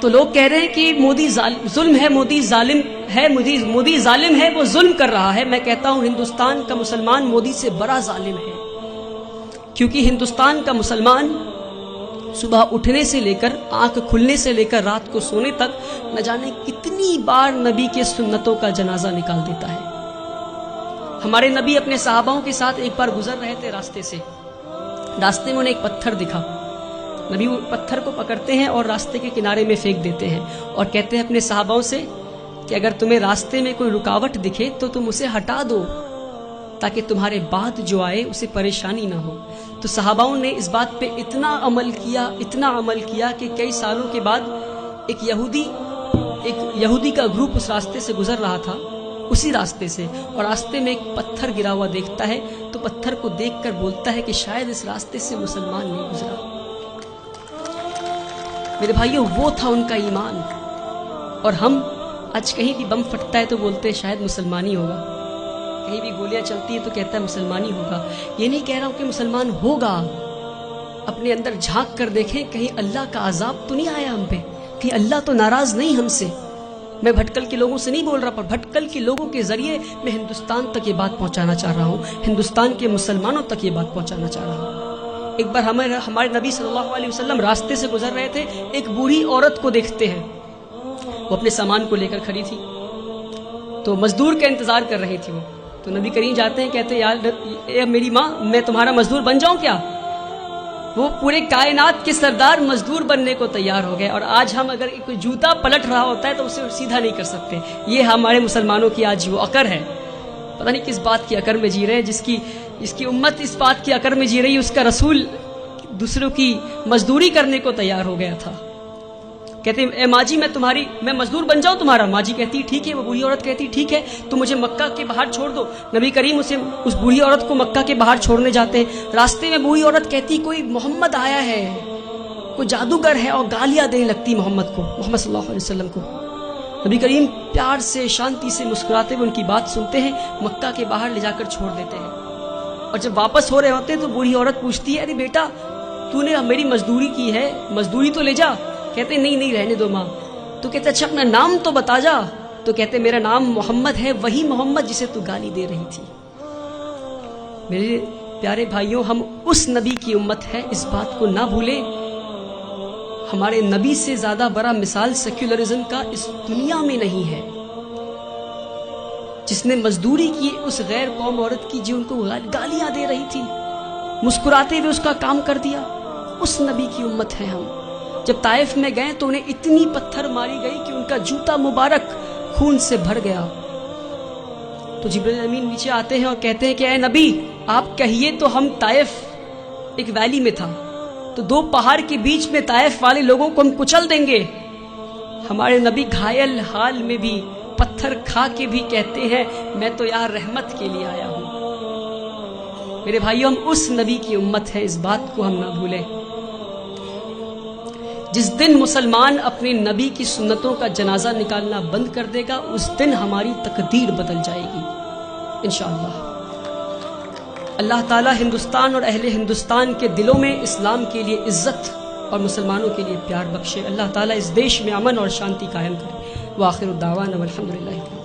تو لوگ کہہ رہے ہیں کہ مودی ظلم ہے، مودی ظالم ہے، مودی ظالم ہے، وہ ظلم کر رہا ہے۔ میں کہتا ہوں ہندوستان کا مسلمان مودی سے بڑا ظالم ہے، کیونکہ ہندوستان کا مسلمان صبح اٹھنے سے لے کر آنکھ کھلنے سے لے کر رات کو سونے تک نہ جانے کتنی بار نبی کے سنتوں کا جنازہ نکال دیتا ہے۔ ہمارے نبی اپنے صحاباؤں کے ساتھ ایک بار گزر رہے تھے راستے سے، راستے میں انہیں ایک پتھر دکھا، نبی وہ پتھر کو پکڑتے ہیں اور راستے کے کنارے میں پھینک دیتے ہیں اور کہتے ہیں اپنے صحاباؤں سے کہ اگر تمہیں راستے میں کوئی رکاوٹ دکھے تو تم اسے ہٹا دو تاکہ تمہارے بعد جو آئے اسے پریشانی نہ ہو۔ تو صحاباؤں نے اس بات پہ اتنا عمل کیا کہ کئی سالوں کے بعد ایک یہودی کا گروپ اس راستے سے گزر رہا تھا، اسی راستے سے، اور راستے میں ایک پتھر گرا ہوا دیکھتا ہے تو پتھر کو دیکھ کر بولتا ہے کہ شاید اس راستے سے مسلمان نہیں گزرا۔ میرے بھائیوں، وہ تھا ان کا ایمان۔ اور ہم آج کہیں بھی بم پھٹتا ہے تو بولتے ہیں شاید مسلمانی ہوگا، کہیں بھی گولیاں چلتی ہے تو کہتا ہے مسلمانی ہوگا۔ یہ نہیں کہہ رہا ہوں کہ مسلمان ہوگا، اپنے اندر جھانک کر دیکھیں کہیں اللہ کا عذاب تو نہیں آیا ہم پہ، کہیں اللہ تو ناراض نہیں ہم سے۔ میں بھٹکل کے لوگوں سے نہیں بول رہا، پر بھٹکل کے لوگوں کے ذریعے میں ہندوستان تک یہ بات پہنچانا چاہ رہا ہوں، ہندوستان کے مسلمانوں تک یہ بات پہنچانا چاہ رہا ہوں۔ ایک بار ہمارے نبی صلی اللہ علیہ وسلم راستے سے گزر رہے تھے، ایک بوڑھی عورت کو دیکھتے ہیں، وہ اپنے سامان کو لے کر کھڑی تھی، تو مزدور کا انتظار کر رہی تھی وہ۔ تو نبی کریم جاتے ہیں، کہتے ہیں یار میری ماں، میں تمہارا مزدور بن جاؤں کیا؟ وہ پورے کائنات کے سردار مزدور بننے کو تیار ہو گئے، اور آج ہم اگر کوئی جوتا پلٹ رہا ہوتا ہے تو اسے سیدھا نہیں کر سکتے۔ یہ ہمارے مسلمانوں کی آج وہ عقر ہے، پتہ نہیں کس بات کی عقر میں جی رہے ہیں، جس کی امت اس بات کی عقر میں جی رہی ہے، اس کا رسول دوسروں کی مزدوری کرنے کو تیار ہو گیا تھا۔ کہتے ہیں اے ماں جی میں مزدور بن جاؤں تمہارا؟ ماں جی کہتی ٹھیک ہے، وہ بوڑھی عورت کہتی ٹھیک ہے، تو مجھے مکہ کے باہر چھوڑ دو۔ نبی کریم اس بوڑھی عورت کو مکہ کے باہر چھوڑنے جاتے ہیں، راستے میں بوڑھی عورت کہتی کوئی محمد آیا ہے، کوئی جادوگر ہے، اور گالیاں دینے لگتی محمد صلی اللہ علیہ وسلم کو۔ نبی کریم پیار سے شانتی سے مسکراتے ہوئے ان کی بات سنتے ہیں، مکہ کے باہر لے جا کر چھوڑ دیتے ہیں۔ اور جب واپس ہو رہے ہوتے ہیں تو بوڑھی عورت پوچھتی ہے ارے بیٹا تو نے میری مزدوری کی ہے، مزدوری تو لے جا۔ کہتے نہیں رہنے دو ماں۔ تو کہتے اچھا اپنا نام تو بتا جا۔ تو کہتے میرا نام محمد ہے، وہی محمد جسے تو گالی دے رہی تھی۔ میرے پیارے بھائیوں، ہم اس نبی کی امت ہے، اس بات کو نہ بھولیں۔ ہمارے نبی سے زیادہ بڑا مثال سیکولرزم کا اس دنیا میں نہیں ہے، جس نے مزدوری کی اس غیر قوم عورت کی جو ان کو گالیاں دے رہی تھی، مسکراتے ہوئے اس کا کام کر دیا۔ اس نبی کی امت ہے ہم۔ جب طائف میں گئے تو انہیں اتنی پتھر ماری گئی کہ ان کا جوتا مبارک خون سے بھر گیا۔ تو جبرائیل امین نیچے آتے ہیں اور کہتے ہیں کہ اے نبی آپ کہیے تو ہم طائف ایک ویلی میں تھا، تو دو پہاڑ کے بیچ میں طائف والے لوگوں کو ہم کچل دیں گے۔ ہمارے نبی گھائل حال میں بھی پتھر کھا کے بھی کہتے ہیں میں تو یار رحمت کے لیے آیا ہوں۔ میرے بھائیوں، ہم اس نبی کی امت ہے، اس بات کو ہم نہ بھولیں۔ جس دن مسلمان اپنے نبی کی سنتوں کا جنازہ نکالنا بند کر دے گا، اس دن ہماری تقدیر بدل جائے گی انشاءاللہ۔ اللہ تعالی ہندوستان اور اہل ہندوستان کے دلوں میں اسلام کے لیے عزت اور مسلمانوں کے لیے پیار بخشے۔ اللہ تعالی اس دیش میں امن اور شانتی قائم کرے۔ وآخر الدعوانا والحمدللہ۔